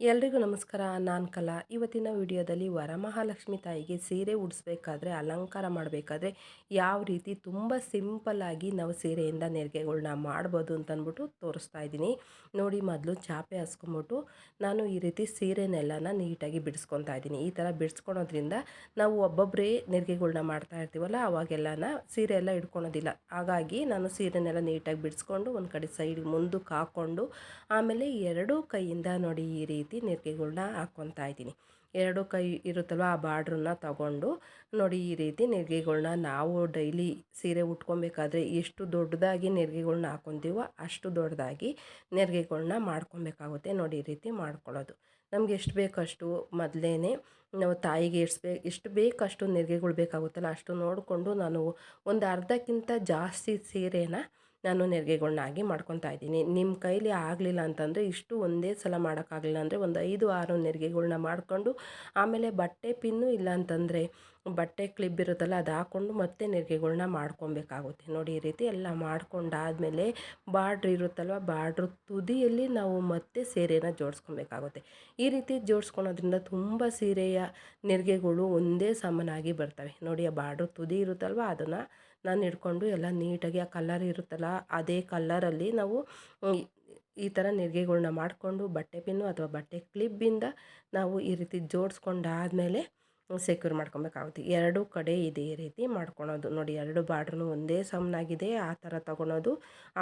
ಎಲ್ರಿಗೂ ನಮಸ್ಕಾರ. ನಾನು ಕಲಾ. ಇವತ್ತಿನ ವಿಡಿಯೋದಲ್ಲಿ ವರಮಹಾಲಕ್ಷ್ಮಿ ತಾಯಿಗೆ ಸೀರೆ ಉಡಿಸ್ಬೇಕಾದ್ರೆ ಅಲಂಕಾರ ಮಾಡಬೇಕಾದ್ರೆ ಯಾವ ರೀತಿ ತುಂಬ ಸಿಂಪಲ್ಲಾಗಿ ನಾವು ಸೀರೆಯಿಂದ ನೆರಿಗೆಗಳ್ನ ಮಾಡ್ಬೋದು ಅಂತಂದ್ಬಿಟ್ಟು ತೋರಿಸ್ತಾ ಇದ್ದೀನಿ. ನೋಡಿ, ಮೊದಲು ಚಾಪೆ ಹಾಸ್ಕೊಂಬಿಟ್ಟು ನಾನು ಈ ರೀತಿ ಸೀರೆನೆಲ್ಲನ ನೀಟಾಗಿ ಬಿಡಿಸ್ಕೊತಾ ಇದ್ದೀನಿ. ಈ ಥರ ಬಿಡಿಸ್ಕೊಳೋದ್ರಿಂದ ನಾವು ಒಬ್ಬೊಬ್ಬರೇ ನೆರಿಗೆಗಳ್ನ ಮಾಡ್ತಾ ಇರ್ತೀವಲ್ಲ, ಅವಾಗೆಲ್ಲನ ಸೀರೆ ಎಲ್ಲ ಇಟ್ಕೊಳೋದಿಲ್ಲ. ಹಾಗಾಗಿ ನಾನು ಸೀರೆನೆಲ್ಲ ನೀಟಾಗಿ ಬಿಡಿಸ್ಕೊಂಡು ಒಂದು ಕಡೆ ಸೈಡ್ಗೆ ಮುಂದಕ್ಕೆ ಹಾಕ್ಕೊಂಡು ಆಮೇಲೆ ಎರಡೂ ಕೈಯಿಂದ ನೋಡಿ ಈ ರೀತಿ ನೆರಿಗೆಗಳ್ನ ಹಾಕ್ಕೊತಾ ಇದ್ದೀನಿ. ಎರಡು ಕೈ ಇರುತ್ತಲ್ವ, ಆ ಬಾರ್ಡ್ರನ್ನ ತಗೊಂಡು ನೋಡಿ ಈ ರೀತಿ ನೆರಿಗೆಗಳ್ನ ನಾವು ಡೈಲಿ ಸೀರೆ ಉಟ್ಕೊಬೇಕಾದ್ರೆ ಎಷ್ಟು ದೊಡ್ಡದಾಗಿ ನೆರಿಗೆಗಳ್ನ ಹಾಕ್ಕೊತೀವೋ ಅಷ್ಟು ದೊಡ್ಡದಾಗಿ ನೆರಿಗೆಗಳ್ನ ಮಾಡ್ಕೊಬೇಕಾಗುತ್ತೆ. ನೋಡಿ ಈ ರೀತಿ ಮಾಡ್ಕೊಳ್ಳೋದು. ನಮ್ಗೆ ಎಷ್ಟು ಬೇಕಷ್ಟು ಮೊದಲೇ ನಾವು ತಾಯಿಗೆ ಎಷ್ಟು ಬೇಕಷ್ಟು ನೆರಿಗೆಗಳು ಬೇಕಾಗುತ್ತಲ್ಲ ಅಷ್ಟು ನೋಡಿಕೊಂಡು ನಾನು ಒಂದು ಅರ್ಧಕ್ಕಿಂತ ಜಾಸ್ತಿ ಸೀರೆನ ನಾನು ನೆರಿಗೆಗಳ್ನಾಗಿ ಮಾಡ್ಕೊತಾ ಇದ್ದೀನಿ. ನಿಮ್ಮ ಕೈಲಿ ಆಗಲಿಲ್ಲ ಅಂತಂದರೆ ಇಷ್ಟು ಒಂದೇ ಸಲ ಮಾಡೋಕ್ಕಾಗಲಿಲ್ಲ ಅಂದರೆ ಒಂದು 5-6 ನೆರಿಗೆಗಳ್ನ ಮಾಡಿಕೊಂಡು ಆಮೇಲೆ ಬಟ್ಟೆ ಪಿನ್ನು ಇಲ್ಲ ಅಂತಂದರೆ ಬಟ್ಟೆ ಕ್ಲಿಪ್ ಇರುತ್ತಲ್ಲ ಅದು ಹಾಕ್ಕೊಂಡು ಮತ್ತೆ ನೆರಿಗೆಗಳ್ನ ಮಾಡ್ಕೊಬೇಕಾಗುತ್ತೆ. ನೋಡಿ ಈ ರೀತಿ ಎಲ್ಲ ಮಾಡ್ಕೊಂಡಾದಮೇಲೆ ಬಾರ್ಡ್ರ್ ಇರುತ್ತಲ್ವ, ಬಾರ್ಡ್ರ್ ತುದಿಯಲ್ಲಿ ನಾವು ಮತ್ತೆ ಸೀರೆನ ಜೋಡಿಸ್ಕೊಬೇಕಾಗುತ್ತೆ. ಈ ರೀತಿ ಜೋಡಿಸ್ಕೊಳೋದ್ರಿಂದ ತುಂಬ ಸೀರೆಯ ನೆರಿಗೆಗಳು ಒಂದೇ ಸಮನಾಗಿ ಬರ್ತವೆ. ನೋಡಿ, ಆ ಬಾರ್ಡ್ರ್ ತುದಿ ಇರುತ್ತಲ್ವ ಅದನ್ನು ನಾನು ಹಿಡ್ಕೊಂಡು ಎಲ್ಲ ನೀಟಾಗಿ ಆ ಕಲ್ಲರ್ ಇರುತ್ತಲ್ಲ ಅದೇ ಕಲ್ಲರಲ್ಲಿ ನಾವು ಈ ಥರ ನೆರಿಗೆಗಳ್ನ ಮಾಡಿಕೊಂಡು ಬಟ್ಟೆ ಪಿನ್ನು ಅಥವಾ ಬಟ್ಟೆ ಕ್ಲಿಪ್ಪಿಂದ ನಾವು ಈ ರೀತಿ ಜೋಡಿಸ್ಕೊಂಡಾದಮೇಲೆ ಸೆಕ್ಯೂರ್ ಮಾಡ್ಕೊಬೇಕಾಗುತ್ತೆ. ಎರಡೂ ಕಡೆ ಇದೇ ರೀತಿ ಮಾಡ್ಕೊಳೋದು. ನೋಡಿ, ಎರಡು ಬಾರ್ಡ್ರೂ ಒಂದೇ ಸಮನಾಗಿದೆ ಆ ಥರ ತೊಗೊಳೋದು.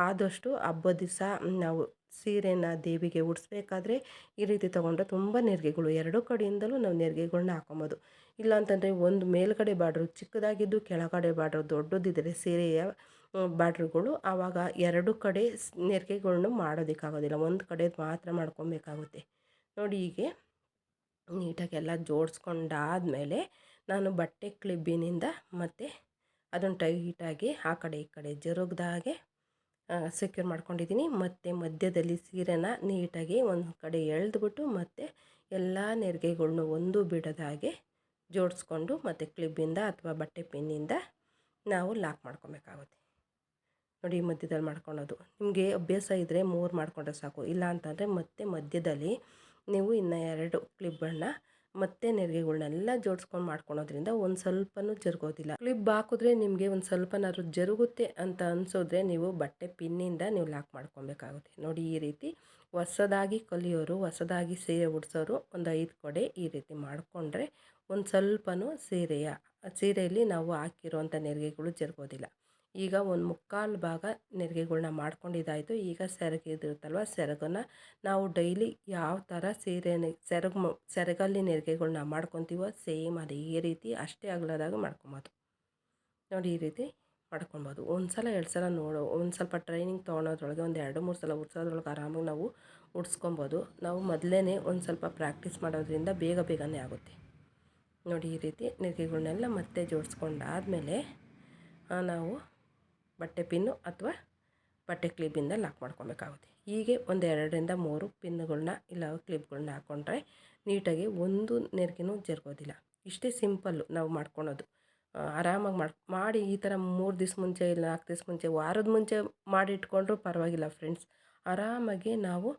ಆದಷ್ಟು ಹಬ್ಬದ ದಿವಸ ನಾವು ಸೀರೆನ ದೇವಿಗೆ ಉಡಿಸ್ಬೇಕಾದ್ರೆ ಈ ರೀತಿ ತೊಗೊಂಡ್ರೆ ತುಂಬ ನೆರಿಗೆಗಳು ಎರಡೂ ಕಡೆಯಿಂದಲೂ ನಾವು ನೆರಿಗೆಗಳ್ನ ಹಾಕೊಬೋದು. ಇಲ್ಲಾಂತಂದರೆ ಒಂದು ಮೇಲ್ಗಡೆ ಬಾರ್ಡ್ರು ಚಿಕ್ಕದಾಗಿದ್ದು ಕೆಳಗಡೆ ಬಾರ್ಡ್ರು ದೊಡ್ಡದಿದ್ದರೆ ಸೀರೆಯ ಬಾರ್ಡ್ರುಗಳು, ಆವಾಗ ಎರಡು ಕಡೆ ನೆರಿಗೆಗಳ್ನು ಮಾಡೋದಕ್ಕಾಗೋದಿಲ್ಲ, ಒಂದು ಕಡೆದು ಮಾತ್ರ ಮಾಡ್ಕೊಬೇಕಾಗುತ್ತೆ. ನೋಡಿ, ಹೀಗೆ ನೀಟಾಗಿ ಎಲ್ಲ ಜೋಡಿಸ್ಕೊಂಡಾದಮೇಲೆ ನಾನು ಬಟ್ಟೆ ಕ್ಲಿಬ್ಬಿನಿಂದ ಮತ್ತು ಅದನ್ನು ಟೈಟಾಗಿ ಆ ಕಡೆ ಈ ಕಡೆ ಜರುಗ್ದಾಗೆ ಸೆಕ್ಯೂರ್ ಮಾಡ್ಕೊಂಡಿದ್ದೀನಿ. ಮತ್ತು ಮಧ್ಯದಲ್ಲಿ ಸೀರೆನ ನೀಟಾಗಿ ಒಂದು ಕಡೆ ಎಳೆದ್ಬಿಟ್ಟು ಮತ್ತು ಎಲ್ಲ ನೆರಿಗೆಗಳ್ನು ಒಂದು ಬಿಡದಾಗೆ ಜೋಡಿಸ್ಕೊಂಡು ಮತ್ತು ಕ್ಲಿಬ್ಬಿಂದ ಅಥವಾ ಬಟ್ಟೆ ಪಿನ್ನಿಂದ ನಾವು ಲಾಕ್ ಮಾಡ್ಕೊಬೇಕಾಗುತ್ತೆ. ನೋಡಿ, ಮಧ್ಯದಲ್ಲಿ ಮಾಡ್ಕೊಳೋದು. ನಿಮಗೆ ಅಭ್ಯಾಸ ಇದ್ದರೆ 3 ಮಾಡಿಕೊಂಡ್ರೆ ಸಾಕು. ಇಲ್ಲ ಅಂತಂದರೆ ಮತ್ತೆ ಮಧ್ಯದಲ್ಲಿ ನೀವು ಇನ್ನು 2 ಕ್ಲಿಪ್ಗಳನ್ನ ಮತ್ತೆ ನೆರಿಗೆಗಳ್ನೆಲ್ಲ ಜೋಡಿಸ್ಕೊಂಡು ಮಾಡ್ಕೊಳೋದ್ರಿಂದ ಒಂದು ಸ್ವಲ್ಪನೂ ಜರುಗೋದಿಲ್ಲ. ಕ್ಲಿಪ್ ಹಾಕಿದ್ರೆ ನಿಮಗೆ ಒಂದು ಸ್ವಲ್ಪನಾದ್ರು ಜರುಗುತ್ತೆ ಅಂತ ಅನಿಸಿದ್ರೆ ನೀವು ಬಟ್ಟೆ ಪಿನ್ನಿಂದ ನೀವು ಲಾಕ್ ಮಾಡ್ಕೊಬೇಕಾಗುತ್ತೆ. ನೋಡಿ, ಈ ರೀತಿ ಹೊಸದಾಗಿ ಕಲಿಯೋರು, ಹೊಸದಾಗಿ ಸೀರೆ ಉಡಿಸೋರು ಒಂದು 5 ಕಡೆ ಈ ರೀತಿ ಮಾಡಿಕೊಂಡ್ರೆ ಒಂದು ಸ್ವಲ್ಪನೂ ಸೀರೆಯಲ್ಲಿ ನಾವು ಹಾಕಿರೋಂಥ ನೆರಿಗೆಗಳು ಜರುಗೋದಿಲ್ಲ. ಈಗ ಒಂದು 3/4 ಭಾಗ ನೆರಿಗೆಗಳ್ನ ಮಾಡ್ಕೊಂಡಿದ್ದಾಯಿತು. ಈಗ ಸೆರಗಿದಿರುತ್ತಲ್ವ, ಸೆರಗನ್ನು ನಾವು ಡೈಲಿ ಯಾವ ಥರ ಸೆರಗಲ್ಲಿ ನೆರಿಗೆಗಳ್ನ ಮಾಡ್ಕೊತೀವೋ ಸೇಮ್ ಅದೇ ರೀತಿ ಅಷ್ಟೇ ಅಗಲದಾಗ ಮಾಡ್ಕೊಬೋದು. ನೋಡಿ, ಈ ರೀತಿ ಮಾಡ್ಕೊಬೋದು. ಒಂದು ಸಲ 2 ಸಲ ಒಂದು ಸ್ವಲ್ಪ ಟ್ರೈನಿಂಗ್ ತೊಗೊಳೋದ್ರೊಳಗೆ ಒಂದು 2-3 ಸಲ ಉಡ್ಸೋದ್ರೊಳಗೆ ಆರಾಮಾಗಿ ನಾವು ಉಡಿಸ್ಕೊಬೋದು. ನಾವು ಮೊದಲೇ ಒಂದು ಸ್ವಲ್ಪ ಪ್ರಾಕ್ಟೀಸ್ ಮಾಡೋದ್ರಿಂದ ಬೇಗನೆ ಆಗುತ್ತೆ. ನೋಡಿ, ಈ ರೀತಿ ನೆರಿಗೆಗಳ್ನೆಲ್ಲ ಮತ್ತೆ ಜೋಡಿಸ್ಕೊಂಡಾದಮೇಲೆ ನಾವು ಬಟ್ಟೆ ಪಿನ್ನು ಅಥವಾ ಬಟ್ಟೆ ಕ್ಲಿಪ್ಪಿಂದ ಲಾಕ್ ಮಾಡ್ಕೊಬೇಕಾಗುತ್ತೆ. ಹೀಗೆ ಒಂದು 2-3 ಪಿನ್ನುಗಳ್ನ ಇಲ್ಲ ಕ್ಲಿಪ್ಗಳ್ನ ಹಾಕ್ಕೊಂಡ್ರೆ ನೀಟಾಗಿ ಒಂದು ನೆರಿಗೆನೂ ಜರುಗೋದಿಲ್ಲ. ಇಷ್ಟೇ ಸಿಂಪಲ್ಲು ನಾವು ಮಾಡ್ಕೊಳೋದು. ಆರಾಮಾಗಿ ಮಾಡಿ ಈ ಥರ 3 ದಿವಸ ಮುಂಚೆ ಇಲ್ಲ 4 ದಿವಸ ಮುಂಚೆ, ವಾರದ ಮುಂಚೆ ಮಾಡಿಟ್ಕೊಂಡ್ರೂ ಪರವಾಗಿಲ್ಲ ಫ್ರೆಂಡ್ಸ್. ಆರಾಮಾಗಿ ನಾವು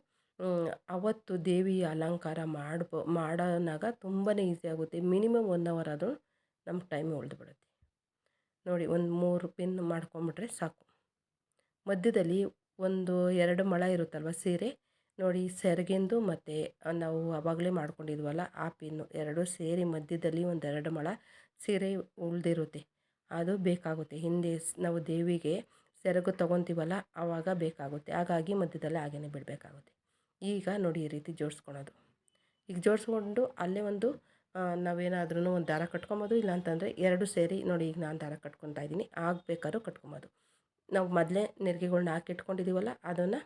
ಅವತ್ತು ದೇವಿಯ ಅಲಂಕಾರ ಮಾಡೋನಾಗ ತುಂಬಾ ಈಸಿ ಆಗುತ್ತೆ. ಮಿನಿಮಮ್ 1 ಅವರ್ ಆದರೂ ನಮ್ಗೆ ಟೈಮ್ ಉಳಿದ್ಬಿಡುತ್ತೆ. ನೋಡಿ, ಒಂದು 3 ಪಿನ್ ಮಾಡ್ಕೊಂಬಿಟ್ರೆ ಸಾಕು. ಮಧ್ಯದಲ್ಲಿ ಒಂದು 2 ಮೊಳ ಇರುತ್ತಲ್ವ ಸೀರೆ, ನೋಡಿ ಸೆರಗಿಂದು ಮತ್ತು ನಾವು ಆವಾಗಲೇ ಮಾಡ್ಕೊಂಡಿದ್ವಲ್ಲ ಆ ಪಿನ್ನು 2 ಸೇರಿ ಮಧ್ಯದಲ್ಲಿ ಒಂದು 2 ಮೊಳ ಸೀರೆ ಉಳಿದಿರುತ್ತೆ. ಅದು ಬೇಕಾಗುತ್ತೆ. ಹಿಂದೆ ನಾವು ದೇವಿಗೆ ಸೆರಗು ತೊಗೊತೀವಲ್ಲ ಆವಾಗ ಬೇಕಾಗುತ್ತೆ. ಹಾಗಾಗಿ ಮಧ್ಯದಲ್ಲಿ ಹಾಗೇ ಬಿಡಬೇಕಾಗುತ್ತೆ. ಈಗ ನೋಡಿ, ಈ ರೀತಿ ಜೋಡಿಸ್ಕೊಳೋದು. ಈಗ ಜೋಡಿಸ್ಕೊಂಡು ಅಲ್ಲೇ ಒಂದು ನಾವೇನಾದ್ರೂ ಒಂದು ದಾರ ಕಟ್ಕೊಬೋದು. ಇಲ್ಲಾಂತಂದರೆ 2 ಸೇರಿ ನೋಡಿ, ಈಗ ನಾನು ದಾರ ಕಟ್ಕೊತಾ ಇದ್ದೀನಿ, ಆಗಬೇಕಾದ್ರೂ ಕಟ್ಕೊಬೋದು. ನಾವು ಮೊದಲೇ ನೆರಿಗೆಗಳ್ನ ಹಾಕಿಟ್ಕೊಂಡಿದ್ದೀವಲ್ಲ ಅದನ್ನು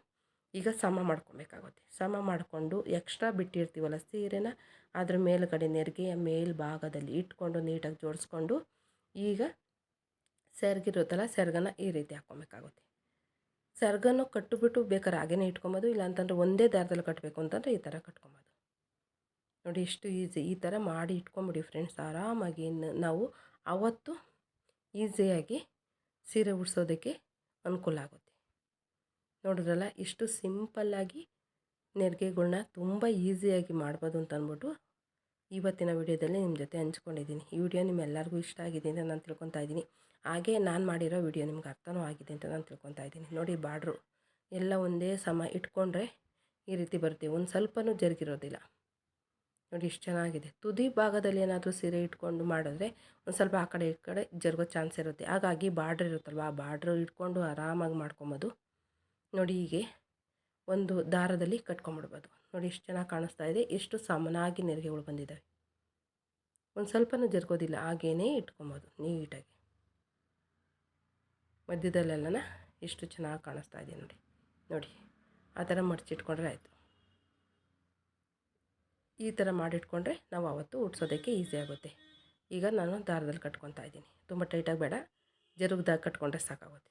ಈಗ ಸಮ ಮಾಡ್ಕೊಬೇಕಾಗುತ್ತೆ. ಸಮ ಮಾಡಿಕೊಂಡು ಎಕ್ಸ್ಟ್ರಾ ಬಿಟ್ಟಿರ್ತೀವಲ್ಲ ಸೀರೆನ ಅದ್ರ ಮೇಲುಗಡೆ ನೆರಿಗೆಯ ಮೇಲ್ಭಾಗದಲ್ಲಿ ಇಟ್ಕೊಂಡು ನೀಟಾಗಿ ಜೋಡಿಸ್ಕೊಂಡು ಈಗ ಸೆರಗಿರುತ್ತಲ್ಲ ಸೆರಗನ್ನು ಈ ರೀತಿ ಹಾಕ್ಕೊಬೇಕಾಗುತ್ತೆ. ಸೆರಗನ್ನು ಕಟ್ಟಿಬಿಟ್ಟು ಬೇಕಾದ್ರೆ ಹಾಗೇ ಇಟ್ಕೊಬೋದು. ಇಲ್ಲಾಂತಂದರೆ ಒಂದೇ ದಾರದಲ್ಲಿ ಕಟ್ಟಬೇಕು ಅಂತಂದರೆ ಈ ಥರ ಕಟ್ಕೊಬೋದು. ನೋಡಿ, ಎಷ್ಟು ಈಸಿ. ಈ ಥರ ಮಾಡಿ ಇಟ್ಕೊಂಬಿಡಿ ಫ್ರೆಂಡ್ಸ್. ಆರಾಮಾಗಿ ನಾವು ಆವತ್ತು ಈಸಿಯಾಗಿ ಸೀರೆ ಉಡಿಸೋದಕ್ಕೆ ಅನುಕೂಲ ಆಗುತ್ತೆ. ನೋಡಿದ್ರಲ್ಲ, ಇಷ್ಟು ಸಿಂಪಲ್ಲಾಗಿ ನೆರಿಗೆಗಳ್ನ ತುಂಬ ಈಸಿಯಾಗಿ ಮಾಡ್ಬೋದು ಅಂತ ಅಂದ್ಬಿಟ್ಟು ಇವತ್ತಿನ ವಿಡಿಯೋದಲ್ಲಿ ನಿಮ್ಮ ಜೊತೆ ಹಂಚ್ಕೊಂಡಿದ್ದೀನಿ. ಈ ವಿಡಿಯೋ ನಿಮ್ಮೆಲ್ಲರಿಗೂ ಇಷ್ಟ ಆಗಿದೆ ಅಂತ ನಾನು ತಿಳ್ಕೊತಾ ಇದ್ದೀನಿ. ಹಾಗೆ ನಾನು ಮಾಡಿರೋ ವಿಡಿಯೋ ನಿಮ್ಗೆ ಅರ್ಥನೂ ಆಗಿದೆ ಅಂತ ನಾನು ತಿಳ್ಕೊತಾ ಇದ್ದೀನಿ. ನೋಡಿ ಬಾರ್ಡ್ರು ಎಲ್ಲ ಒಂದೇ ಸಮ ಇಟ್ಕೊಂಡ್ರೆ ಈ ರೀತಿ ಬರುತ್ತೆ, ಒಂದು ಸ್ವಲ್ಪನೂ ಜರುಗಿರೋದಿಲ್ಲ. ನೋಡಿ ಎಷ್ಟು ಚೆನ್ನಾಗಿದೆ. ತುದಿ ಭಾಗದಲ್ಲಿ ಏನಾದರೂ ಸೀರೆ ಇಟ್ಕೊಂಡು ಮಾಡಿದ್ರೆ ಒಂದು ಸ್ವಲ್ಪ ಆ ಕಡೆ ಈ ಕಡೆ ಜರುಗೋ ಚಾನ್ಸ್ ಇರುತ್ತೆ. ಹಾಗಾಗಿ ಬಾರ್ಡ್ರ್ ಇರುತ್ತಲ್ವ, ಆ ಬಾರ್ಡ್ರು ಇಟ್ಕೊಂಡು ಆರಾಮಾಗಿ ಮಾಡ್ಕೊಬೋದು. ನೋಡಿ ಹೀಗೆ ಒಂದು ದಾರದಲ್ಲಿ ಕಟ್ಕೊಂಬಿಡ್ಬೋದು. ನೋಡಿ ಎಷ್ಟು ಚೆನ್ನಾಗಿ ಕಾಣಿಸ್ತಾ ಇದೆ, ಎಷ್ಟು ಸಮನಾಗಿ ನೆರಿಗೆಗಳು ಬಂದಿದ್ದಾವೆ. ಒಂದು ಸ್ವಲ್ಪನೂ ಜರುಗೋದಿಲ್ಲ, ಹಾಗೇ ಇಟ್ಕೊಬೋದು ನೀಟಾಗಿ. ಮಧ್ಯದಲ್ಲೆಲ್ಲನ ಎಷ್ಟು ಚೆನ್ನಾಗಿ ಕಾಣಿಸ್ತಾ ಇದೆ ನೋಡಿ. ನೋಡಿ ಆ ಥರ ಮಡಚಿಟ್ಕೊಂಡ್ರೆ ಆಯಿತು. ಈ ಥರ ಮಾಡಿಟ್ಕೊಂಡ್ರೆ ನಾವು ಆವತ್ತು ಉಡ್ಸೋದಕ್ಕೆ ಈಸಿ ಆಗುತ್ತೆ. ಈಗ ನಾನು ದಾರದಲ್ಲಿ ಕಟ್ಕೊತಾ ಇದ್ದೀನಿ. ತುಂಬ ಟೈಟಾಗಿ ಬೇಡ, ಜರುಗ್ದಾಗ ಕಟ್ಕೊಂಡ್ರೆ ಸಾಕಾಗುತ್ತೆ.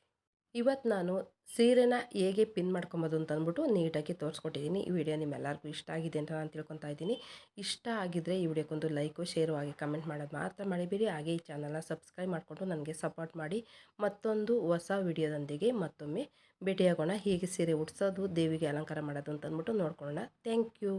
ಇವತ್ತು ನಾನು ಸೀರೆನ ಹೇಗೆ ಪಿನ್ ಮಾಡ್ಕೊಬೋದು ಅಂತ ಅಂದ್ಬಿಟ್ಟು ನೀಟಾಗಿ ತೋರಿಸ್ಕೊಟ್ಟಿದ್ದೀನಿ. ಈ ವಿಡಿಯೋ ನಿಮ್ಮೆಲ್ಲರಿಗೂ ಇಷ್ಟ ಆಗಿದೆ ಅಂತ ನಾನು ತಿಳ್ಕೊತಾ ಇದ್ದೀನಿ. ಇಷ್ಟ ಆಗಿದ್ದರೆ ಈ ವಿಡಿಯೋಕ್ಕೊಂದು ಲೈಕು, ಶೇರು ಆಗಿ ಕಮೆಂಟ್ ಮಾಡೋದು ಮಾತ್ರ ಮರಿಬೇಡಿ. ಹಾಗೆ ಈ ಚಾನಲ್ನ ಸಬ್ಸ್ಕ್ರೈಬ್ ಮಾಡಿಕೊಂಡು ನನಗೆ ಸಪೋರ್ಟ್ ಮಾಡಿ. ಮತ್ತೊಂದು ಹೊಸ ವಿಡಿಯೋದೊಂದಿಗೆ ಮತ್ತೊಮ್ಮೆ ಭೇಟಿಯಾಗೋಣ. ಹೇಗೆ ಸೀರೆ ಉಡ್ಸೋದು, ದೇವಿಗೆ ಅಲಂಕಾರ ಮಾಡೋದು ಅಂತ ಅಂದ್ಬಿಟ್ಟು ನೋಡ್ಕೊಳ್ಳೋಣ. Thank you.